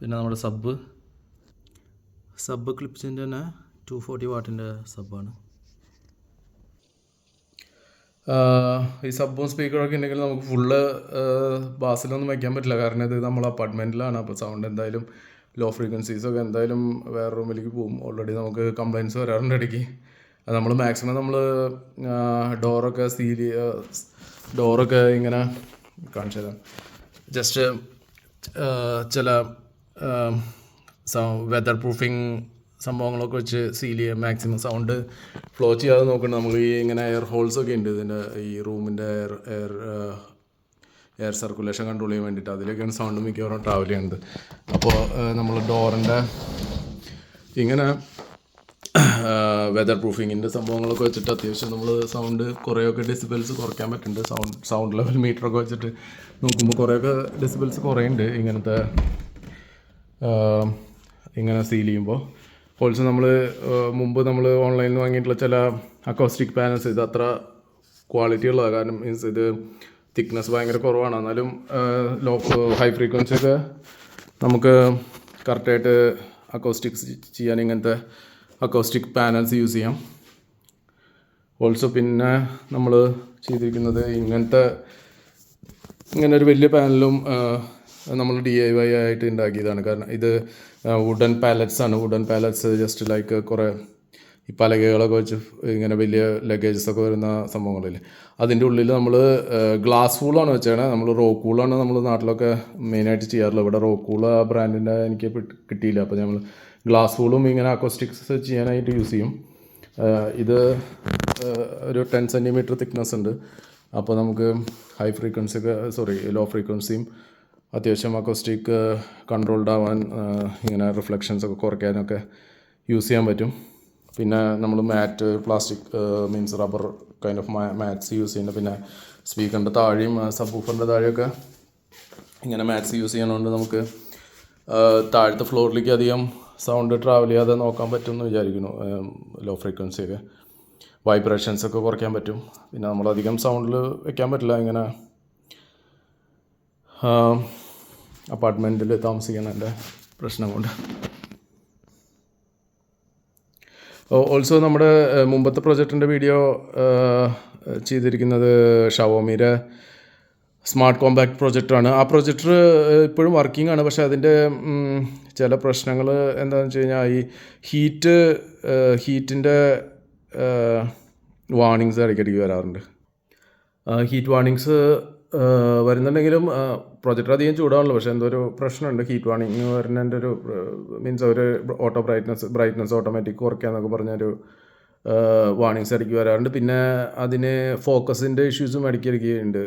പിന്നെ നമ്മുടെ സബ്ബ് ക്ലിപ്സിൻ്റെ തന്നെ 240 വാട്ടിൻ്റെ സബ്ബാണ്. ഈ സബ്ബും സ്പീക്കറൊക്കെ ഉണ്ടെങ്കിൽ നമുക്ക് ഫുള്ള് ബാസിലൊന്നും വയ്ക്കാൻ പറ്റില്ല, കാരണം ഇത് നമ്മൾ അപ്പാർട്ട്മെൻറ്റിലാണ്. അപ്പോൾ സൗണ്ട് എന്തായാലും ലോ ഫ്രീക്വൻസീസൊക്കെ എന്തായാലും വേറെ റൂമിലേക്ക് പോകും. ഓൾറെഡി നമുക്ക് കംപ്ലയിൻറ്റ്സ് വരാറുണ്ട് ഇടയ്ക്ക്. അത് നമ്മൾ മാക്സിമം നമ്മൾ ഡോറൊക്കെ ഇങ്ങനെ കാണിച്ചു തരാം. ജസ്റ്റ് ചില വെതർ പ്രൂഫിങ് സംഭവങ്ങളൊക്കെ വെച്ച് സീൽ ചെയ്യുക, മാക്സിമം സൗണ്ട് ഫ്ലോ ചെയ്യാതെ നോക്കണം. നമ്മൾ ഈ ഇങ്ങനെ എയർ ഹോൾസൊക്കെ ഉണ്ട് ഇതിൻ്റെ ഈ റൂമിൻ്റെ എയർ സർക്കുലേഷൻ കൺട്രോൾ ചെയ്യാൻ വേണ്ടിയിട്ട്. അതിലേക്കാണ് സൗണ്ട് മിക്കവാറും ട്രാവൽ ചെയ്യുന്നത്. അപ്പോൾ നമ്മൾ ഡോറിൻ്റെ ഇങ്ങനെ വെതർ പ്രൂഫിങ്ങിൻ്റെ സംഭവങ്ങളൊക്കെ വെച്ചിട്ട് അത്യാവശ്യം നമ്മൾ സൗണ്ട് കുറേയൊക്കെ ഡെസിബിൾസ് കുറയ്ക്കാൻ പറ്റുന്നുണ്ട്. സൗണ്ട് ലെവൽ മീറ്ററൊക്കെ വെച്ചിട്ട് നോക്കുമ്പോൾ കുറേയൊക്കെ ഡെസിബിൾസ് കുറയുന്നുണ്ട് ഇങ്ങനെ സീൽ ചെയ്യുമ്പോൾ. ഓൾസോ മുമ്പ് നമ്മൾ ഓൺലൈനിൽ നിന്ന് വാങ്ങിയിട്ടുള്ള ചില അക്കോസ്റ്റിക് പാനൽസ് ഇത് അത്ര ക്വാളിറ്റി ഉള്ളതാണ്. കാരണം മീൻസ് ഇത് തിക്നെസ് ഭയങ്കര കുറവാണ്. എന്നാലും ഹൈ ഫ്രീക്വൻസിയൊക്കെ നമുക്ക് കറക്റ്റായിട്ട് അക്കോസ്റ്റിക്സ് ചെയ്യാൻ ഇങ്ങനത്തെ അക്കോസ്റ്റിക് പാനൽസ് യൂസ് ചെയ്യാം. ഓൾസോ പിന്നെ നമ്മൾ ചെയ്തിരിക്കുന്നത് ഇങ്ങനെ ഒരു വലിയ പാനലും നമ്മൾ DIY ആയിട്ട് ഉണ്ടാക്കിയതാണ്. കാരണം ഇത് വുഡൻ പാലറ്റ്സ് ജസ്റ്റ് ലൈക്ക് കുറേ ഈ പലകകളൊക്കെ വെച്ച് ഇങ്ങനെ വലിയ ലഗേജസൊക്കെ വരുന്ന സംഭവങ്ങളില്ലേ, അതിൻ്റെ ഉള്ളിൽ നമ്മൾ ഗ്ലാസ് വൂളാണ് വെച്ചേക്കണേ. നമ്മൾ റോക്ക് വൂളാണ് നമ്മൾ നാട്ടിലൊക്കെ മെയിനായിട്ട് ചെയ്യാറുള്ളത്. ഇവിടെ റോക്ക് വൂൾ ആ ബ്രാൻഡിൻ്റെ എനിക്ക് കിട്ടിയില്ല. അപ്പോൾ നമ്മൾ ഗ്ലാസ് വൂളും ഇങ്ങനെ അക്കോസ്റ്റിക്സ് ചെയ്യാനായിട്ട് യൂസ് ചെയ്യും. ഇത് ഒരു 10 സെൻറ്റിമീറ്റർ തിക്നെസ് ഉണ്ട്. അപ്പോൾ നമുക്ക് ലോ ഫ്രീക്വൻസിയും അത്യാവശ്യം അക്കോസ്റ്റിക് കൺട്രോൾഡ് ആവാൻ, ഇങ്ങനെ റിഫ്ലക്ഷൻസൊക്കെ കുറയ്ക്കാനൊക്കെ യൂസ് ചെയ്യാൻ പറ്റും. പിന്നെ നമ്മൾ plastic means rubber kind of mats use ചെയ്യുന്നുണ്ട്. പിന്നെ സ്പീക്കറിൻ്റെ താഴെയും സബ്വൂഫറിൻ്റെ താഴെയൊക്കെ ഇങ്ങനെ മാറ്റ്സ് യൂസ് ചെയ്യണതുകൊണ്ട് നമുക്ക് താഴത്തെ ഫ്ലോറിലേക്ക് അധികം സൗണ്ട് ട്രാവൽ ചെയ്യാതെ നോക്കാൻ പറ്റുമെന്ന് വിചാരിക്കുന്നു. ലോ ഫ്രീക്വൻസിയൊക്കെ വൈബ്രേഷൻസൊക്കെ കുറയ്ക്കാൻ പറ്റും. പിന്നെ നമ്മളധികം സൗണ്ടിൽ വെക്കാൻ പറ്റില്ല ഇങ്ങനെ അപ്പാർട്ട്മെൻറ്റിൽ താമസിക്കുന്നതിൻ്റെ പ്രശ്നം കൊണ്ട്. ഓൾസോ നമ്മുടെ മുമ്പത്തെ പ്രൊജക്റ്റിൻ്റെ വീഡിയോ ചെയ്തിരിക്കുന്നത് ഷവോമിയുടെ സ്മാർട്ട് കോമ്പാക്ട് പ്രൊജക്ടറാണ്. ആ പ്രൊജക്ടർ ഇപ്പോഴും വർക്കിംഗ് ആണ്. പക്ഷേ അതിൻ്റെ ചില പ്രശ്നങ്ങൾ എന്താണെന്ന് വെച്ച് കഴിഞ്ഞാൽ ഈ ഹീറ്റിൻ്റെ വാർണിങ്സ് ഇടയ്ക്കിടയ്ക്ക് വരാറുണ്ട്. ഹീറ്റ് വാർണിങ്സ് വരുന്നുണ്ടെങ്കിലും പ്രൊജക്ടർ അധികം ചൂടാണല്ലോ. പക്ഷേ എന്തോ ഒരു പ്രശ്നമുണ്ട്. ഹീറ്റ് വാർണിങ് വരുന്നതിൻ്റെ ഒരു മീൻസ് ഒരു ബ്രൈറ്റ്നസ് ഓട്ടോമാറ്റിക് കുറയ്ക്കുക എന്നൊക്കെ പറഞ്ഞൊരു വാർണിങ്സ് ഇടയ്ക്ക് വരാറുണ്ട്. പിന്നെ അതിന് ഫോക്കസിൻ്റെ ഇഷ്യൂസും ഇടയ്ക്കിടയ്ക്ക് ഉണ്ട്.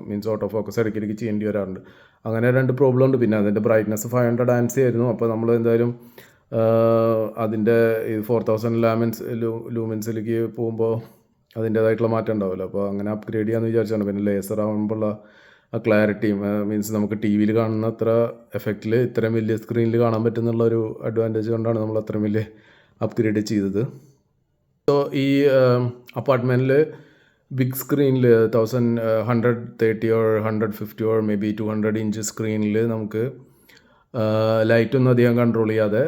മീൻസ് ഓട്ടോ ഫോക്കസ് ഇടയ്ക്കിടയ്ക്ക് ചെയ്യേണ്ടി വരാറുണ്ട്. അങ്ങനെ 2 പ്രോബ്ലം ഉണ്ട്. പിന്നെ അതിൻ്റെ ബ്രൈറ്റ്നസ് 500 ANSI ആയിരുന്നു. അപ്പോൾ നമ്മൾ എന്തായാലും അതിൻ്റെ 4000 ലൂമെൻസിലേക്ക് പോകുമ്പോൾ അതിൻ്റേതായിട്ടുള്ള മാറ്റം ഉണ്ടാവില്ല. അപ്പോൾ അങ്ങനെ അപ്ഗ്രേഡ് ചെയ്യാമെന്ന് വിചാരിച്ചാണ്. പിന്നെ ലേസർ ആകുമ്പോഴുള്ള ആ ക്ലാരിറ്റിയും മീൻസ് നമുക്ക് TV യിൽ കാണുന്ന അത്ര എഫക്റ്റിൽ ഇത്രയും വലിയ സ്ക്രീനിൽ കാണാൻ പറ്റുന്നുള്ളൊരു അഡ്വാൻറ്റേജ് കൊണ്ടാണ് നമ്മൾ അത്രയും വലിയ അപ്ഗ്രേഡ് ചെയ്തത്. സോ ഈ അപ്പാർട്ട്മെൻറ്റിൽ ബിഗ് സ്ക്രീനിൽ 130 or 150 or may be 200 inch സ്ക്രീനിൽ നമുക്ക് ലൈറ്റൊന്നും അധികം കൺട്രോൾ ചെയ്യാതെ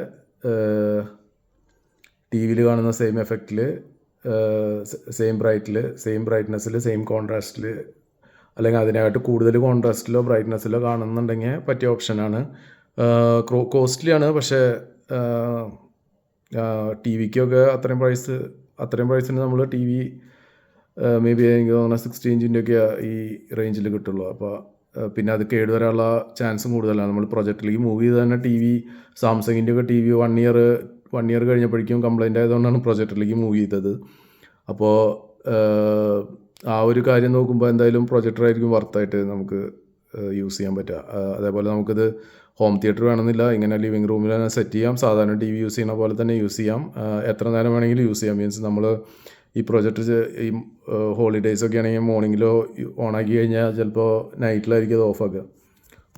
TV യിൽ കാണുന്ന സെയിം എഫക്റ്റിൽ സെയിം ബ്രൈറ്റ്നസ്സിൽ സെയിം കോൺട്രാസ്റ്റിൽ അല്ലെങ്കിൽ അതിനായിട്ട് കൂടുതൽ കോൺട്രാസ്റ്റിലോ ബ്രൈറ്റ്നസ്സിലോ കാണുന്നുണ്ടെങ്കിൽ പറ്റിയ ഓപ്ഷനാണ്. കോസ്റ്റ്ലിയാണ്. പക്ഷേ TVക്കൊക്കെ അത്രയും പ്രൈസിന് നമ്മൾ TV മേ ബി എനിക്ക് തോന്നുന്നത് 60 ഇഞ്ചിൻ്റെയൊക്കെ ഈ റേഞ്ചിൽ കിട്ടുള്ളൂ. അപ്പോൾ പിന്നെ അത് കേടുവരാനുള്ള ചാൻസും കൂടുതലാണ്. നമ്മൾ പ്രൊജക്റ്റിലേക്ക് മൂവ് ചെയ്ത് തന്നെ സാംസങ്ങിൻ്റെ ഒക്കെ TV 1 ഇയർ കഴിഞ്ഞപ്പോഴേക്കും കംപ്ലൈൻ്റ് ആയതുകൊണ്ടാണ് പ്രൊജക്ടറിലേക്ക് മൂവ് ചെയ്തത്. അപ്പോൾ ആ ഒരു കാര്യം നോക്കുമ്പോൾ എന്തായാലും പ്രൊജക്ടറായിരിക്കും വർത്തായിട്ട് നമുക്ക് യൂസ് ചെയ്യാൻ പറ്റുക. അതേപോലെ നമുക്കിത് ഹോം തിയേറ്റർ വേണമെന്നില്ല, ഇങ്ങനെ ലിവിങ് റൂമിൽ തന്നെ സെറ്റ് ചെയ്യാം. സാധാരണ TV യൂസ് ചെയ്യുന്ന പോലെ തന്നെ യൂസ് ചെയ്യാം. എത്ര നേരം വേണമെങ്കിലും യൂസ് ചെയ്യാം. മീൻസ് നമ്മൾ ഈ പ്രൊജക്ടർ ഈ ഹോളിഡേയ്സൊക്കെ ആണെങ്കിൽ മോർണിംഗിലോ ഓണാക്കി കഴിഞ്ഞാൽ ചിലപ്പോൾ നൈറ്റിലായിരിക്കും അത് ഓഫാക്കുക.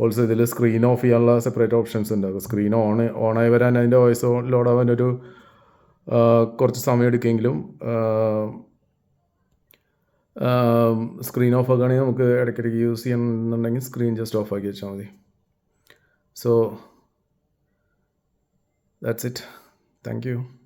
ഓൾസോ ഇതിൽ സ്ക്രീൻ ഓഫ് ചെയ്യാനുള്ള സെപ്പറേറ്റ് ഓപ്ഷൻസ് ഉണ്ട്. അപ്പോൾ സ്ക്രീൻ ഓണായി വരാൻ അതിൻ്റെ വോയിസ് ലോഡാവാൻ കുറച്ച് സമയം എടുക്കുമെങ്കിലും സ്ക്രീൻ ഓഫ് ആക്കുകയാണെങ്കിൽ നമുക്ക് ഇടയ്ക്കിടയ്ക്ക് യൂസ് ചെയ്യണമെന്നുണ്ടെങ്കിൽ സ്ക്രീൻ ജസ്റ്റ് ഓഫ് ആക്കി വെച്ചാൽ മതി. So that's it. Thank you.